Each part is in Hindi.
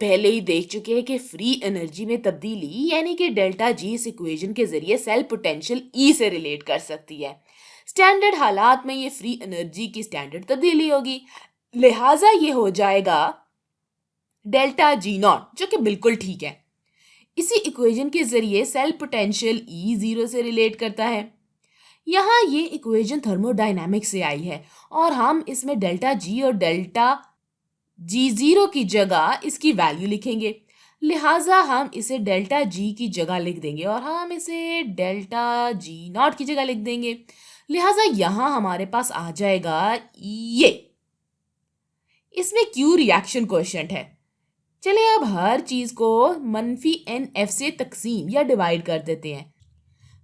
पहले ही देख चुके हैं कि फ्री एनर्जी में तब्दीली यानी कि डेल्टा जी इस इक्वेशन के जरिए सेल पोटेंशियल ई से रिलेट कर सकती है। स्टैंडर्ड हालात में ये फ्री एनर्जी की स्टैंडर्ड तब्दीली होगी, लिहाजा ये हो जाएगा डेल्टा जी नॉट, जो कि बिल्कुल ठीक है। इसी इक्वेशन के जरिए सेल पोटेंशियल ई जीरो से रिलेट करता है। यहाँ ये इक्वेशन थर्मोडायनामिक्स से आई है और हम इसमें डेल्टा जी और डेल्टा जी जीरो की जगह इसकी वैल्यू लिखेंगे, लिहाजा हम इसे डेल्टा जी की जगह लिख देंगे और हम इसे डेल्टा जी नॉट की जगह लिख देंगे। लिहाजा यहाँ हमारे पास आ जाएगा ये। इसमें क्यू रिएक्शन कोएफिशिएंट है। चलिए अब हर चीज को मनफी एन एफ से तकसीम या डिवाइड कर देते हैं।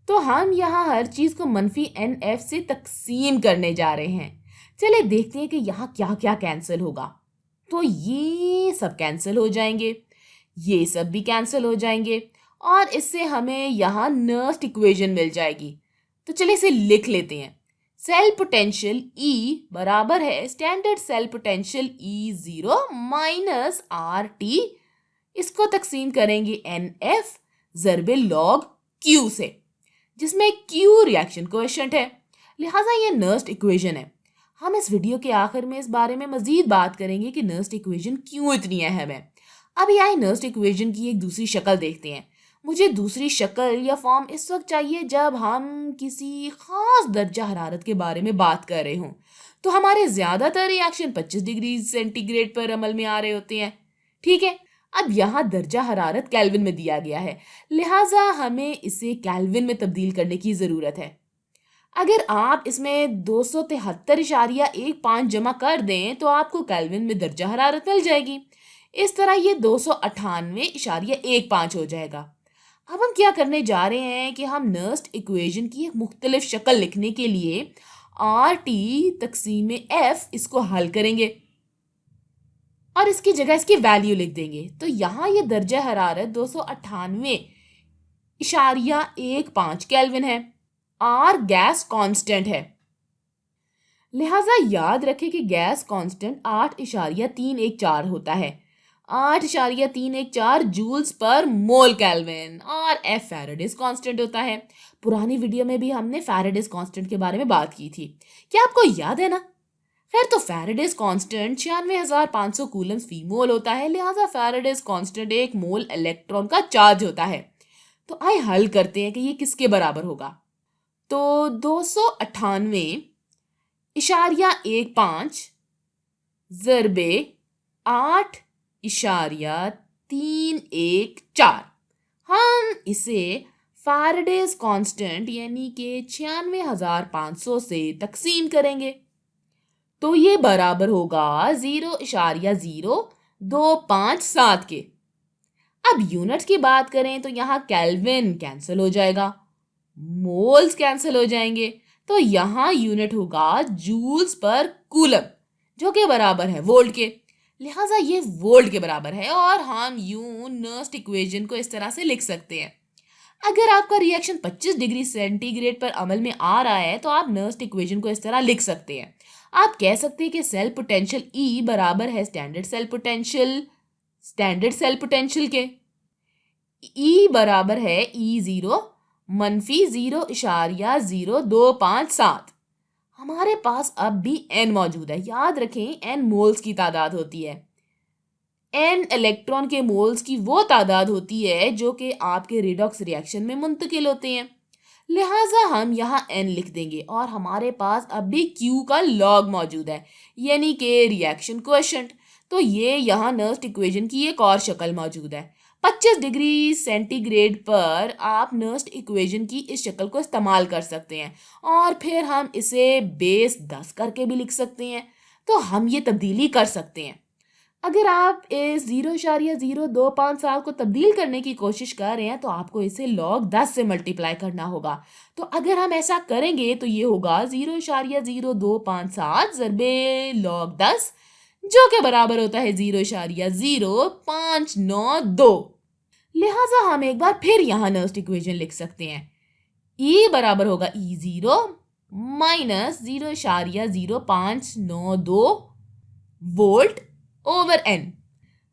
तो हम यहाँ हर चीज को मनफी एन एफ से तकसीम करने जा रहे हैं। चलिए देखते हैं कि यहाँ क्या क्या कैंसिल होगा। तो ये सब कैंसिल हो जाएंगे, ये सब भी कैंसिल हो जाएंगे और इससे हमें यहाँ नर्स्ट इक्वेशन मिल जाएगी। तो चलिए इसे लिख लेते हैं। सेल पोटेंशियल E बराबर है standard cell potential E zero minus R T, इसको तकसीम करेंगे NF ज़रबे लॉग Q से, जिसमें Q रिएक्शन कोएफिशिएंट है, लिहाजा ये नर्स्ट इक्वेशन है। हम इस वीडियो के आखिर में इस बारे में मजीद बात करेंगे कि नर्स्ट इक्वेशन क्यों इतनी अहम है। अभी आए नर्स्ट इक्वेशन की एक दूसरी शक्ल देखते हैं। मुझे दूसरी शक्ल या फॉर्म इस वक्त चाहिए जब हम किसी खास दर्जा हरारत के बारे में बात कर रहे हों। तो हमारे ज़्यादातर रिएक्शन 25 डिग्री सेंटीग्रेड पर अमल में आ रहे होते हैं। ठीक है, अब यहाँ दर्जा हरारत केल्विन में दिया गया है, लिहाजा हमें इसे केल्विन में तब्दील करने की ज़रूरत है। अगर आप इसमें 273.15 जमा कर दें तो आपको केल्विन में दर्जा हरारत मिल जाएगी। इस तरह ये 298.15 हो जाएगा। अब हम क्या करने जा रहे हैं कि हम नर्स्ट इक्वेशन की एक मुख्तलिफ शक्ल लिखने के लिए आर टी तकसीम एफ इसको हल करेंगे और इसकी जगह इसकी वैल्यू लिख देंगे। तो यहाँ ये दर्जा हरारत 298.15 केल्विन है। आर गैस कांस्टेंट है, लिहाजा याद रखें कि गैस कांस्टेंट 8.314 होता है। 8.314 जूल्स पर मोल केल्विन और एफ फैराडेज कांस्टेंट होता है। पुरानी वीडियो में भी हमने फैराडेज कांस्टेंट के बारे में बात की थी, क्या आपको याद है ना? खैर, तो फैराडेज कांस्टेंट 96,500 कूलम्स फी मोल होता है, लिहाजा फैराडेज कांस्टेंट एक मोल इलेक्ट्रॉन का चार्ज होता है। तो आइए हल करते हैं कि ये किसके बराबर होगा। तो 298.15 ज़रबे 8.314, हम इसे फैराडेज कांस्टेंट यानी कि 96,500 से तकसीम करेंगे तो ये बराबर होगा 0.0257 के। अब यूनिट्स की बात करें तो यहाँ केल्विन कैंसिल हो जाएगा, मोल्स कैंसिल हो जाएंगे, तो यहाँ यूनिट होगा जूल्स पर कूलम, जो कि बराबर है वोल्ट के, लिहाजा ये वोल्ट के बराबर है और हम यूं नर्स्ट इक्वेशन को इस तरह से लिख सकते हैं। अगर आपका रिएक्शन 25 डिग्री सेंटीग्रेड पर अमल में आ रहा है तो आप नर्स्ट इक्वेशन को इस तरह लिख सकते हैं। आप कह सकते हैं कि सेल पोटेंशियल E बराबर है स्टैंडर्ड सेल पोटेंशियल के। E बराबर है E जीरो मनफी 0.0257। हमारे पास अब भी n मौजूद है। याद रखें n मोल्स की तादाद होती है, n इलेक्ट्रॉन के मोल्स की वो तादाद होती है जो कि आपके रिडॉक्स रिएक्शन में मुंतकिल होते हैं, लिहाजा हम यहाँ n लिख देंगे और हमारे पास अब भी q का लॉग मौजूद है यानी कि रिएक्शन कोएफिशिएंट। तो ये यहाँ नर्स्ट इक्वेशन की एक और शक्ल मौजूद है। 25 डिग्री सेंटीग्रेड पर आप नर्स्ट इक्वेशन की इस शक्ल को इस्तेमाल कर सकते हैं और फिर हम इसे बेस 10 करके भी लिख सकते हैं। तो हम ये तब्दीली कर सकते हैं। अगर आप इस 0.0257 को तब्दील करने की कोशिश कर रहे हैं तो आपको इसे log 10 से मल्टीप्लाई करना होगा। तो अगर हम ऐसा करेंगे तो ये होगा 0.0257 ज़रबे log 10, जो के बराबर होता है 0.0592। लिहाजा हम एक बार फिर यहाँ नर्स्ट इक्वेशन लिख सकते हैं। E बराबर होगा E zero minus 0.0592 volt over n।